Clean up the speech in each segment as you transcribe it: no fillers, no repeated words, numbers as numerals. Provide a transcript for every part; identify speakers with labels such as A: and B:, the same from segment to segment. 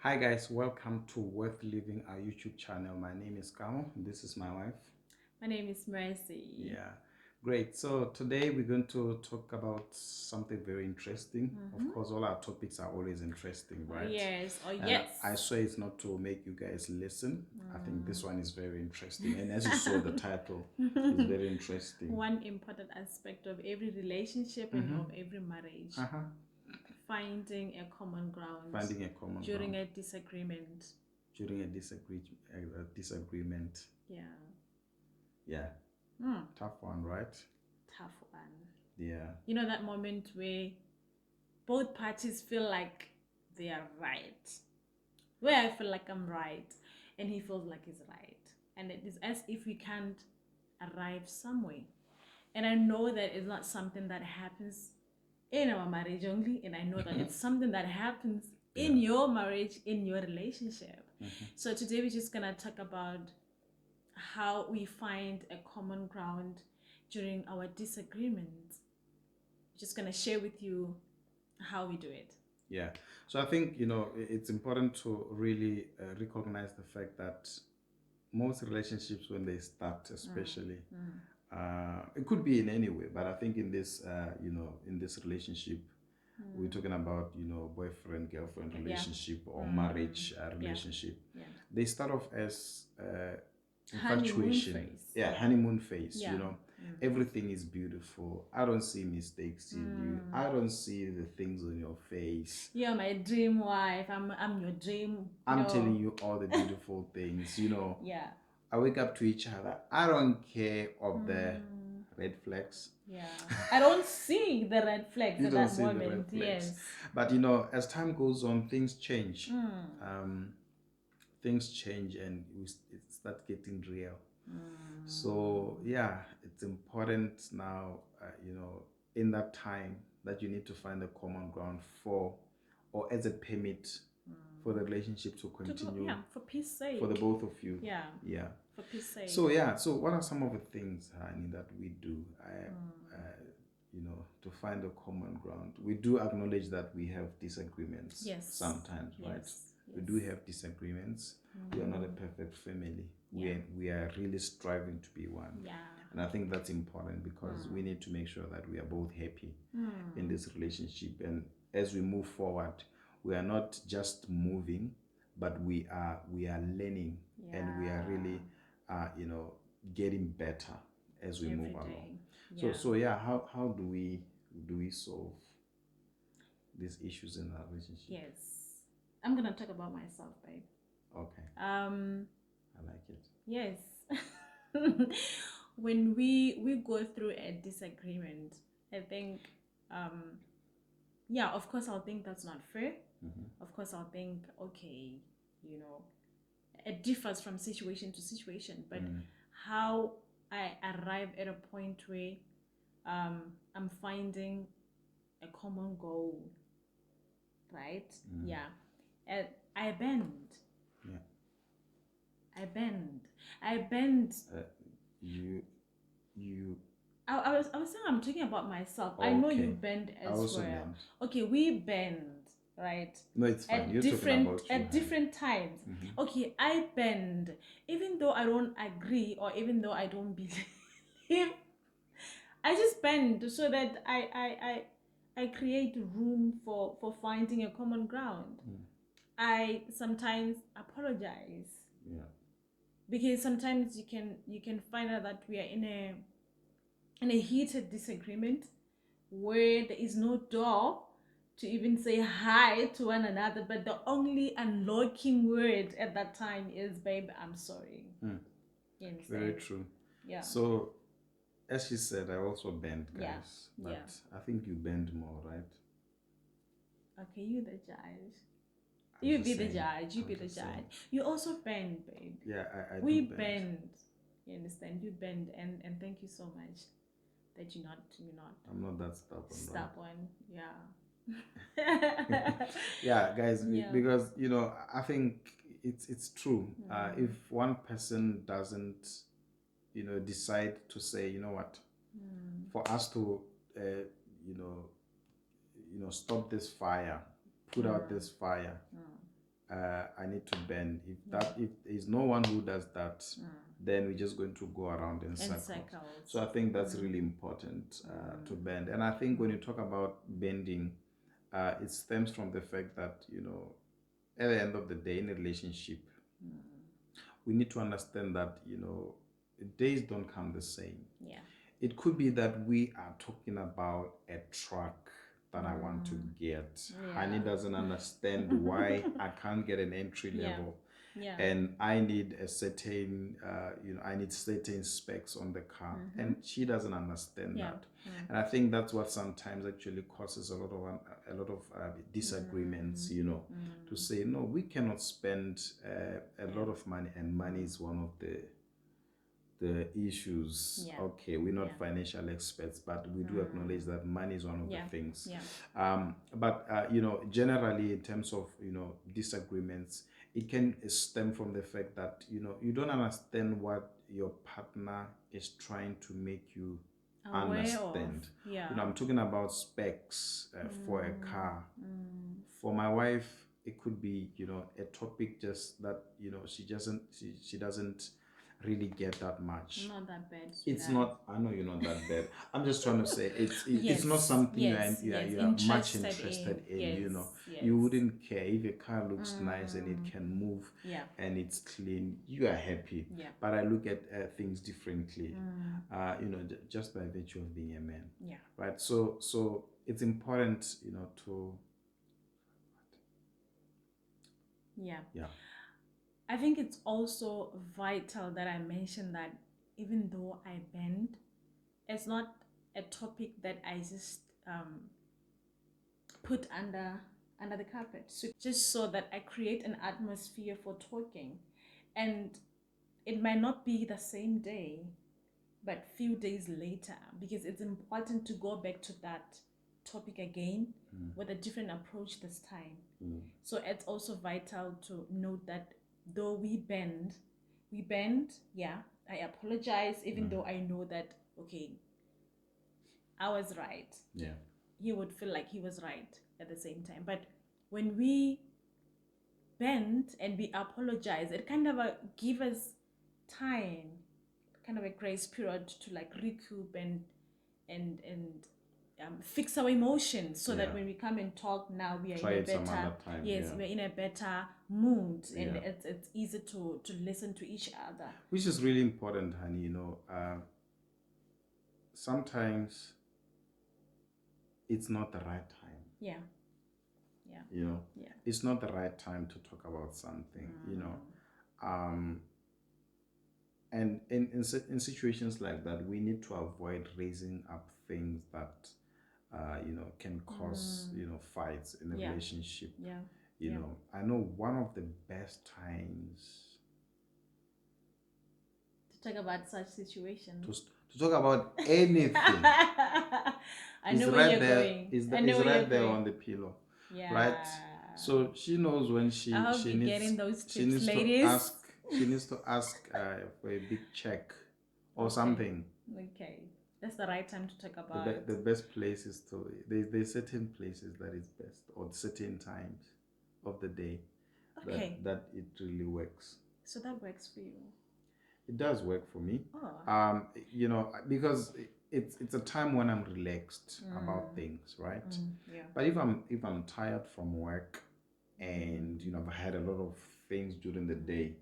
A: Hi guys, welcome to Worth Living, our YouTube channel. My name is Kamo. This is my wife.
B: My name is Mercy.
A: Yeah, great. So today we're going to talk about something very interesting. Of course, all our topics are always interesting,
B: Oh,
A: right?
B: yes. Oh,
A: And
B: yes.
A: I swear it's not to make you guys listen. I think this one is very interesting. And as you saw, the title is very interesting.
B: One important aspect of every relationship and of every marriage. Finding a common ground.
A: Finding a common
B: during
A: ground.
B: a disagreement.
A: During a disagreement.
B: Yeah.
A: Yeah. Tough one, right?
B: Tough one.
A: Yeah.
B: You know that moment where both parties feel like they are right. Where I feel like I'm right and he feels like he's right. And it is as if we can't arrive somewhere. And I know that it's not something that happens in our marriage only, and I know that it's something that happens in your marriage, in your relationship. So today we're just gonna talk about how we find a common ground during our disagreements. Just gonna share with you how we do it.
A: Yeah. So I think, it's important to really recognize the fact that most relationships, when they start, especially, it could be in any way, but I think in this, in this relationship, we're talking about, boyfriend, girlfriend relationship or marriage relationship.
B: Yeah.
A: They start off as
B: Honeymoon
A: infatuation.
B: phase.
A: Yeah, honeymoon phase,
B: Yeah.
A: Everything is beautiful. I don't see mistakes in you. I don't see the things on your face.
B: You're my dream wife. I'm your dream.
A: I'm telling you all the beautiful things,
B: Yeah.
A: I wake up to each other. I don't care of the red flags.
B: Yeah. I don't see the red flags
A: You
B: at
A: don't
B: that
A: see the
B: moment.
A: red flags.
B: Yes.
A: But as time goes on, things change. Things change and it start getting real. So yeah, it's important now, in that time that you need to find a common ground for, or as a permit for the relationship to continue.
B: Yeah, for peace sake.
A: For the both of you.
B: Yeah.
A: Yeah.
B: For peace sake.
A: So yeah, so what are some of the things, honey, that we do? To find a common ground. We do acknowledge that we have disagreements.
B: Yes.
A: Sometimes, right?
B: Yes.
A: We do have disagreements. We are not a perfect family. We are really striving to be one.
B: Yeah.
A: And I think that's important because we need to make sure that we are both happy in this relationship. And as we move forward, we are not just moving, but we are learning, and we are really getting better as we
B: Every
A: move
B: day.
A: along.
B: Yeah.
A: So yeah, how do we solve these issues in our relationship?
B: Yes. I'm gonna talk about myself, babe.
A: Okay.
B: I
A: like it.
B: Yes. When we go through a disagreement, I think yeah, of course I'll think that's not fair. Of course I'll think, okay, it differs from situation to situation, but how I arrive at a point where I'm finding a common goal, right? Yeah. And I bend.
A: Yeah.
B: I bend.
A: You
B: I was saying I'm talking about myself.
A: Oh,
B: I know
A: okay.
B: you bend
A: I
B: as
A: also
B: well.
A: bend.
B: Okay, we bend, right?
A: No, it's fine. You're talking about you,
B: at different times. Okay, I bend, even though I don't agree or even though I don't believe. I just bend so that I create room for finding a common ground. I sometimes apologize.
A: Yeah.
B: Because sometimes you can find out that we are in a heated disagreement where there is no door to even say hi to one another, but the only unlocking word at that time is, babe, I'm sorry. You understand?
A: Very true.
B: Yeah.
A: So as she said, I also bend, guys.
B: Yeah.
A: But I think you bend more, right?
B: Okay, you the judge.
A: I'm
B: You
A: just
B: be the
A: saying.
B: judge. You
A: I'm
B: be the
A: just
B: judge.
A: saying.
B: You also bend, babe.
A: Yeah, I
B: We
A: do bend.
B: You understand? You bend, and thank you so much that you're not
A: I'm not that stubborn,
B: stubborn.
A: Right?
B: Yeah.
A: Yeah, guys,
B: Yeah.
A: because I think it's true. If one person doesn't decide to say, what, for us to stop this fire, put out this fire, I need to bend. If there's no one who does that, then we're just going to go around in circles. So I think that's really important to bend. And I think when you talk about bending, it stems from the fact that, at the end of the day in a relationship, we need to understand that, days don't come the same.
B: Yeah.
A: It could be that we are talking about a truck that I want to get. Honey doesn't understand why I can't get an entry level.
B: Yeah.
A: And I need a certain, I need certain specs on the car, and she doesn't understand that. And I think that's what sometimes actually causes a lot of disagreements. To say no, we cannot spend a lot of money, and money is one of the issues. Okay, we're not financial experts, but we do acknowledge that money is one of the things. But generally, in terms of disagreements, it can stem from the fact that you don't understand what your partner is trying to make you understand. I'm talking about specs for a car. For my wife, it could be a topic just that she doesn't really get that much.
B: Not that bad.
A: It's not. I know you're not that bad. I'm just trying to say it's not something you are much interested in. You wouldn't care if a car looks nice and it can move and it's clean. You are happy. But I look at things differently. Just by virtue of being a man. Right. So it's important, to.
B: Yeah. I think it's also vital that I mention that even though I bend, it's not a topic that I just put under the carpet. So just so that I create an atmosphere for talking, and it might not be the same day, but few days later, because it's important to go back to that topic again with a different approach this time. So it's also vital to note that though we bend, I apologize, even though I know that, okay, I was right. He would feel like he was right at the same time. But when we bend and we apologize, it kind of give us time, kind of a grace period to like recoup and fix our emotions, so that when we come and talk now, we are in a better we're in a better mood, and it's easy to listen to each other,
A: which is really important, honey. Sometimes it's not the right time. It's not the right time to talk about something. And in situations like that, we need to avoid raising up things that can cause fights in a relationship. I know one of the best times
B: to talk about such situations,
A: to talk about anything.
B: I know where you're going.
A: It's right there on the pillow. Right? So she knows when she needs
B: getting those tips, ladies.
A: She needs to ask for a big check or something.
B: Okay, that's the right time to talk about
A: the best places to. There's certain places that is best, or certain times of the day that it really works.
B: So that works for you?
A: It does work for me. Because it's a time when I'm relaxed about things, right? But if I'm tired from work, and I've had a lot of things during the day,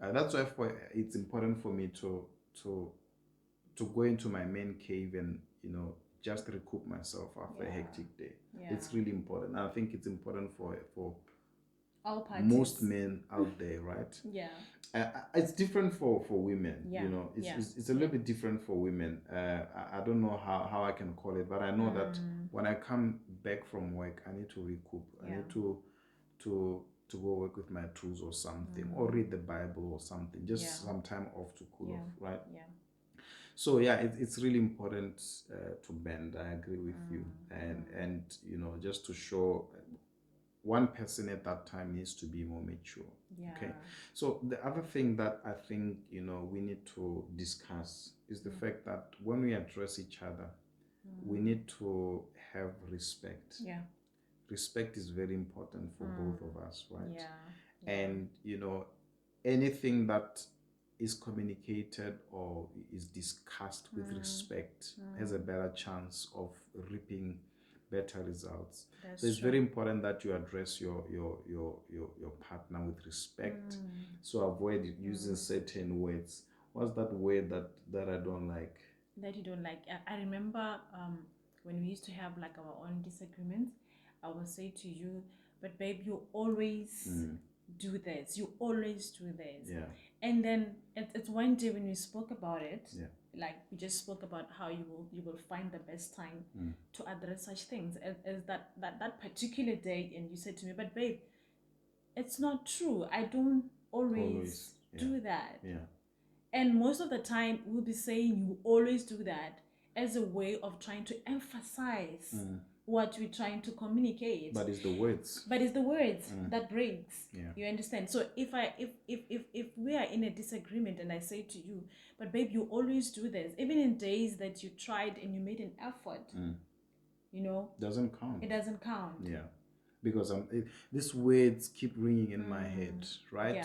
A: that's why it's important for me to go into my main cave and just recoup myself after a hectic day. It's really important. I think it's important for
B: all parties.
A: Most men out there, right? It's different for women. It's a little bit different for women. I don't know how I can call it, but I know that when I come back from work, I need to recoup. I need to go work with my tools or something, or read the Bible or something, just some time off to cool off, right? So it's really important to bend. I agree with you, and just to show one person at that time needs to be more mature. Okay. So the other thing that I think we need to discuss is the fact that when we address each other, we need to have respect. respect is very important for both of us, right?
B: Yeah.
A: And anything that is communicated or is discussed with respect has a better chance of reaping better results.
B: That's
A: so it's
B: true.
A: very important that you address your partner with respect. So avoid using certain words. What's that word that I don't like?
B: That you don't like. I remember when we used to have like our own disagreements, I would say to you, but babe, you always do this. You always do this.
A: Yeah.
B: And then it's one day when we spoke about it,
A: Yeah.
B: like we just spoke about how you will find the best time to address such things as that particular day, and you said to me, but babe, it's not true. I don't always do that.
A: Yeah.
B: And most of the time, we'll be saying you always do that as a way of trying to emphasize what we're trying to communicate.
A: But it's the words.
B: But it's the words that breaks.
A: Yeah.
B: You understand? So if we are in a disagreement and I say to you, but babe, you always do this, even in days that you tried and you made an effort,
A: doesn't count.
B: It doesn't count.
A: Yeah. Because these words keep ringing in my head, right?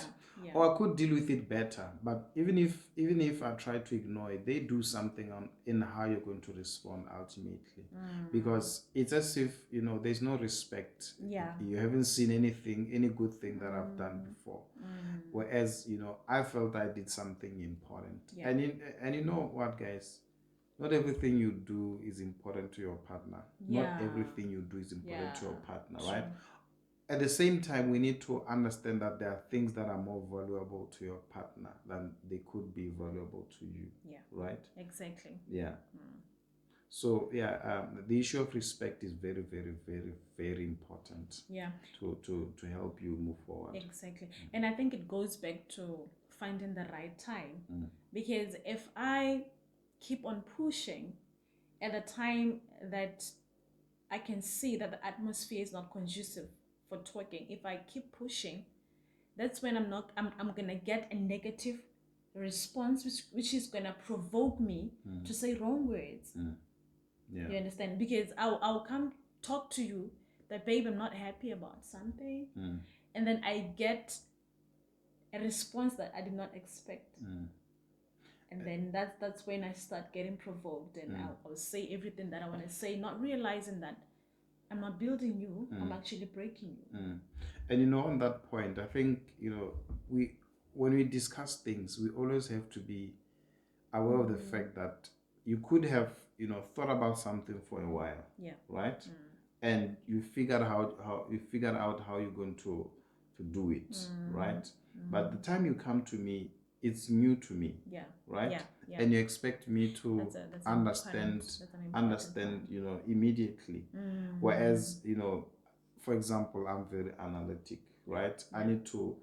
B: Yeah.
A: Or I could deal with it better, but even if I try to ignore it, they do something in how you're going to respond ultimately. Because it's as if there's no respect.
B: Yeah.
A: You haven't seen any good thing that I've done before. Whereas I felt I did something important.
B: Yeah.
A: And you know what, guys? Not everything you do is important to your partner.
B: Yeah.
A: Not everything you do is important to your partner, right?
B: Sure.
A: At the same time, we need to understand that there are things that are more valuable to your partner than they could be valuable to you.
B: Yeah.
A: Right?
B: Exactly.
A: Yeah. So the issue of respect is very, very, very, very important.
B: Yeah.
A: To help you move forward.
B: Exactly. And I think it goes back to finding the right time. Because if I keep on pushing at a time that I can see that the atmosphere is not conducive for talking, if I keep pushing, that's when I'm gonna get a negative response, which is gonna provoke me to say wrong words.
A: Yeah.
B: You understand? Because I'll come talk to you that, babe, I'm not happy about something, and then I get a response that I did not expect. And then that's when I start getting provoked, and I'll say everything that I want to say, not realizing that I'm not building you, I'm actually breaking you.
A: And on that point, I think when we discuss things, we always have to be aware of the fact that you could have thought about something for a while.
B: Yeah.
A: Right? And you figured out how you're going to do it, right? But the time you come to me, it's new to me.
B: Yeah.
A: Right?
B: Yeah.
A: And you expect me to
B: that's
A: understand
B: important
A: immediately. Whereas for example, I'm very analytic, right? I need to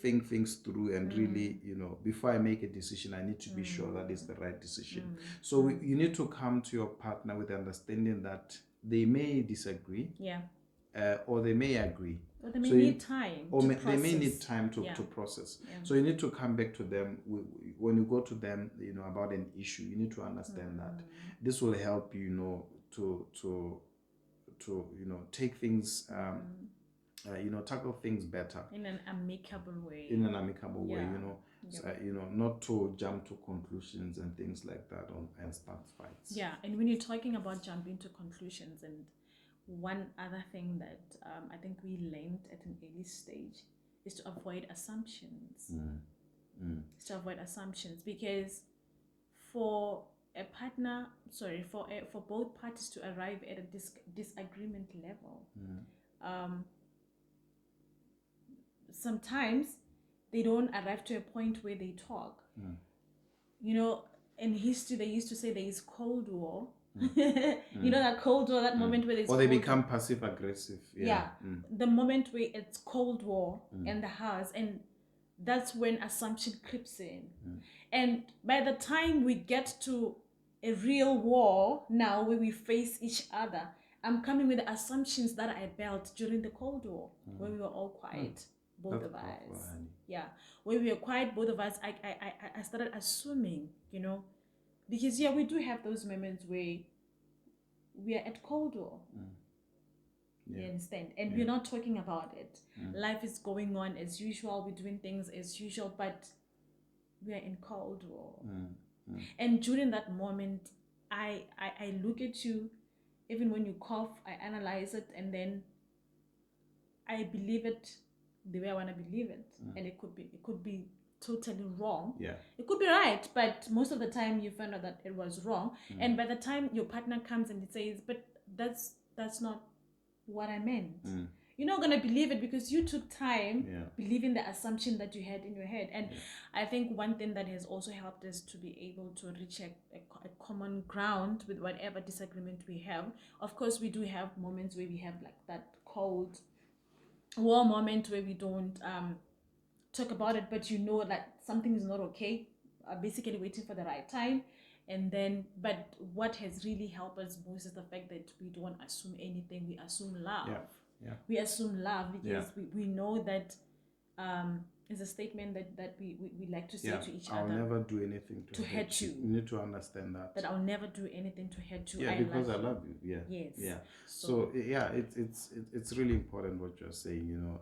A: think things through and really before I make a decision, I need to be sure that it's the right decision. So you need to come to your partner with the understanding that they may disagree, or they may agree,
B: or they may need time
A: or
B: to
A: they may
B: process.
A: need time to process. So you need to come back to them when you go to them about an issue. You need to understand that this will help you to take things tackle things better
B: in an amicable way.
A: Not to jump to conclusions and things like that and start fights.
B: Yeah, and when you're talking about jumping to conclusions, and one other thing that I think we learned at an early stage is to avoid assumptions. Is to avoid assumptions, because for a partner, for both parties to arrive at a disagreement level, sometimes they don't arrive to a point where they talk. In history they used to say there is Cold War. That Cold War, that moment where there's
A: or they become passive aggressive.
B: The moment where it's Cold War in the house, and that's when assumption creeps in. And by the time we get to a real war now, where we face each other, I'm coming with the assumptions that I built during the Cold War, where we were all quiet. Both of us. Yeah. When we were quiet, both of us, I started assuming, because we do have those moments where we are at Cold War. You understand? And we're not talking about it. Life is going on as usual. We're doing things as usual, but we are in Cold War. And during that moment, I look at you, even when you cough, I analyze it, and then I believe it the way I want to believe it. And it could be totally wrong.
A: Yeah.
B: It could be right, but most of the time you find out that it was wrong. And by the time your partner comes and says, but that's not what I meant. You're not going to believe it because you took time believing the assumption that you had in your head. And I think one thing that has also helped us to be able to reach a common ground with whatever disagreement we have. Of course, we do have moments where we have like that cold war moment where we don't talk about it, but you know that something is not okay, basically waiting for the right time. And then, but what has really helped us most is the fact that we don't assume anything, we assume love. We assume love because we know that is a statement that we like to say to each
A: I'll
B: other.
A: never do anything to
B: hurt you.
A: You need to understand that.
B: That I'll never do anything to hurt you.
A: Yeah, because I love you. Yeah.
B: Yes.
A: Yeah. So it's really important what you're saying. You know,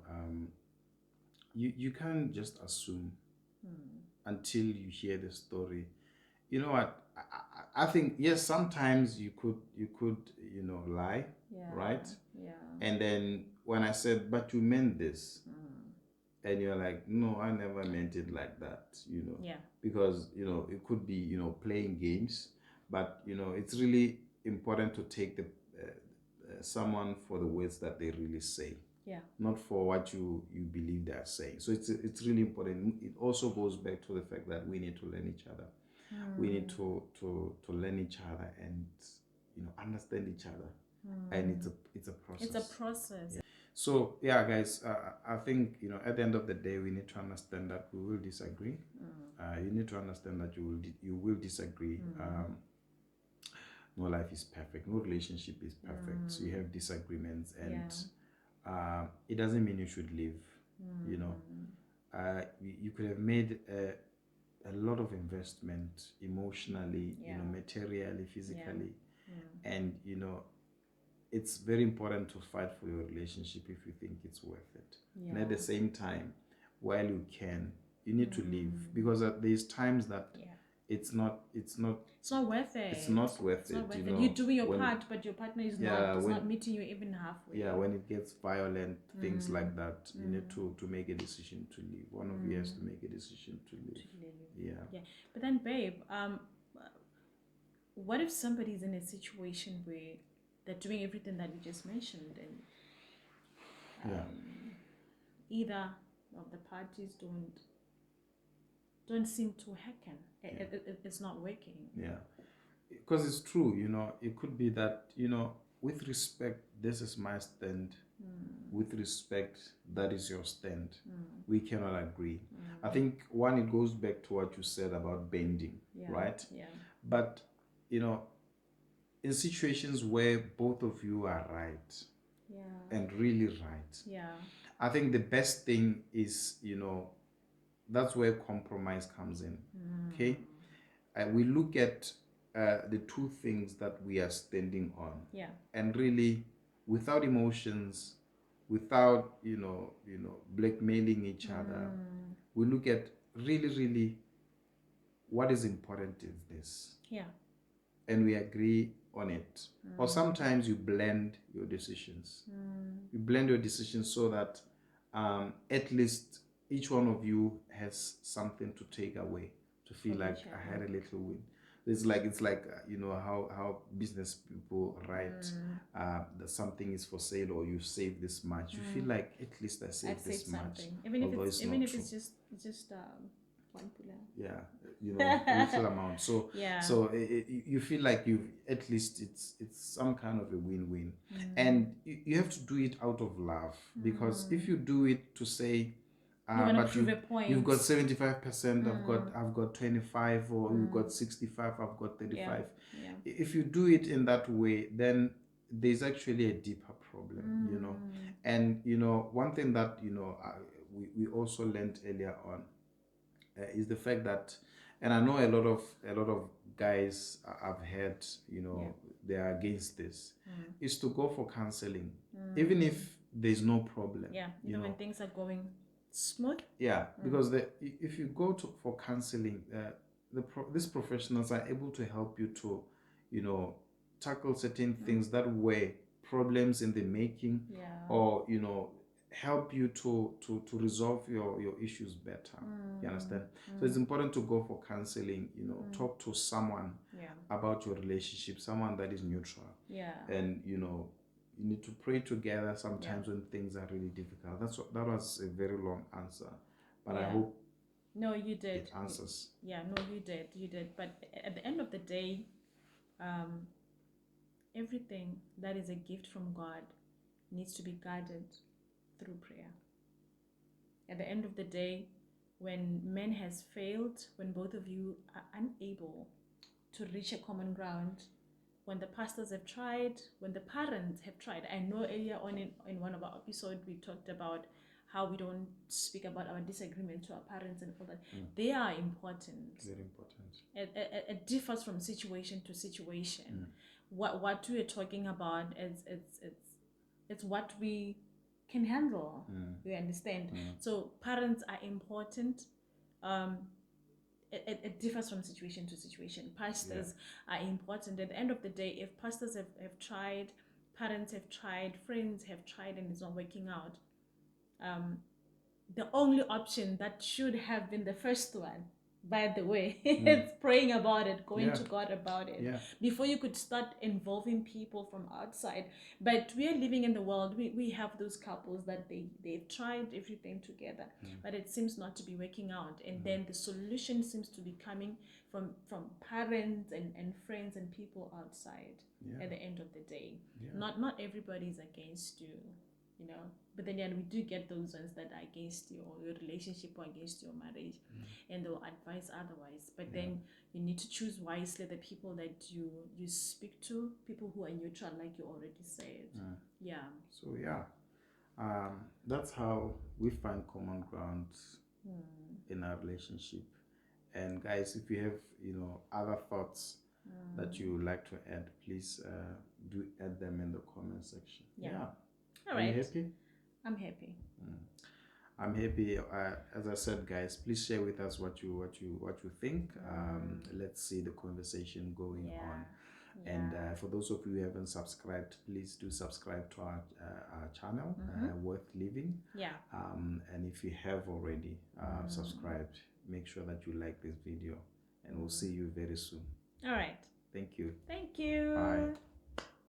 A: you can't just assume until you hear the story. You know what? I think yes. Sometimes you could lie, right?
B: Yeah.
A: And then when I said, but you meant this, and you're like, no, I never meant it like that, because it could be playing games, but it's really important to take the someone for the words that they really say, not for what you believe they are saying. So it's really important. It also goes back to the fact that we need to learn each other. We need to learn each other and understand each other, and it's a process.
B: It's a process.
A: So yeah, guys, I think at the end of the day, we need to understand that we will disagree. You need to understand that you will disagree. No life is perfect. No relationship is perfect. So you have disagreements, and it doesn't mean you should leave. You could have made a lot of investment emotionally, materially, physically, and it's very important to fight for your relationship if you think it's worth it. And at the same time, while you can, you need to leave, because there's times that it's not worth it. It's not worth it.
B: You're doing your part, but your partner is not meeting you even halfway.
A: Yeah, when it gets violent, things like that, you need to make a decision to leave. One of you has to make a decision to leave. Yeah.
B: But then, babe, what if somebody's in a situation where they're doing everything that you just mentioned, and either of the parties don't seem to hecken? It's not working.
A: Yeah, because it's true. It could be that with respect, this is my stand. With respect, that is your stand. We cannot agree. I think it goes back to what you said about bending, right?
B: Yeah.
A: But in situations where both of you are right, and really right, I think the best thing is that's where compromise comes in. Okay, we look at the two things that we are standing on, and really, without emotions, without blackmailing each other, we look at really what is important is this, and we agree on it. Or sometimes you blend your decisions. You blend your decisions so that at least each one of you has something to take away, to feel like I had a little win. It's like how business people write that something is for sale or you save this much. You feel like at least I saved this much,
B: even if it's just one pillar.
A: A little amount. So you feel like you've at least it's some kind of a win-win, and you have to do it out of love, because if you do it to say but you've got 75%, I've got 25, or you've got 65, I've got 35. If you do it in that way, then there's actually a deeper problem, And one thing that we also learned earlier on is the fact that, and I know a lot of guys I've heard, they are against this, is to go for counseling, even if there's no problem.
B: Yeah,
A: you
B: even
A: know.
B: when things are going smooth.
A: Yeah, because if you go for counseling, these professionals are able to help you to, tackle certain things that were problems in the making,
B: Yeah.
A: or help you to resolve your issues better. You understand? So it's important to go for counseling. Talk to someone
B: Yeah.
A: about your relationship, someone that is neutral.
B: Yeah.
A: And you need to pray together sometimes when things are really difficult. That was a very long answer, but I hope
B: no, you did.
A: it answers.
B: You did. But at the end of the day, everything that is a gift from God needs to be guarded through prayer. At the end of the day, when man has failed, when both of you are unable to reach a common ground, when the pastors have tried, when the parents have tried. I know earlier on in one of our episodes we talked about how we don't speak about our disagreement to our parents and all that. They are important.
A: Very important.
B: It differs from situation to situation. What we are talking about is it's what we can handle. You understand? So parents are important. It differs from situation to situation. Pastors are important. At the end of the day, if pastors have tried, parents have tried, friends have tried, and it's not working out, the only option that should have been the first one, by the way, it's praying about it, going to God about it, before you could start involving people from outside. But we are living in the world, we have those couples that they've tried everything together, but it seems not to be working out, and then the solution seems to be coming from parents and friends and people outside. At the end of the day, not everybody is against you, but then we do get those ones that are against you or your relationship or against your marriage, and they'll advise otherwise. But then you need to choose wisely the people that you speak to, people who are neutral, like you already said.
A: So that's how we find common ground in our relationship. And guys, if you have other thoughts that you would like to add, please do add them in the comment section.
B: All right.
A: Are you happy?
B: I'm happy.
A: I'm happy. As I said, guys, please share with us what you think. Let's see the conversation going on. And for those of you who haven't subscribed, please do subscribe to our channel, Worth Living. And if you have already subscribed, make sure that you like this video, and we'll see you very soon.
B: All right.
A: Thank you.
B: Thank you.
A: Bye.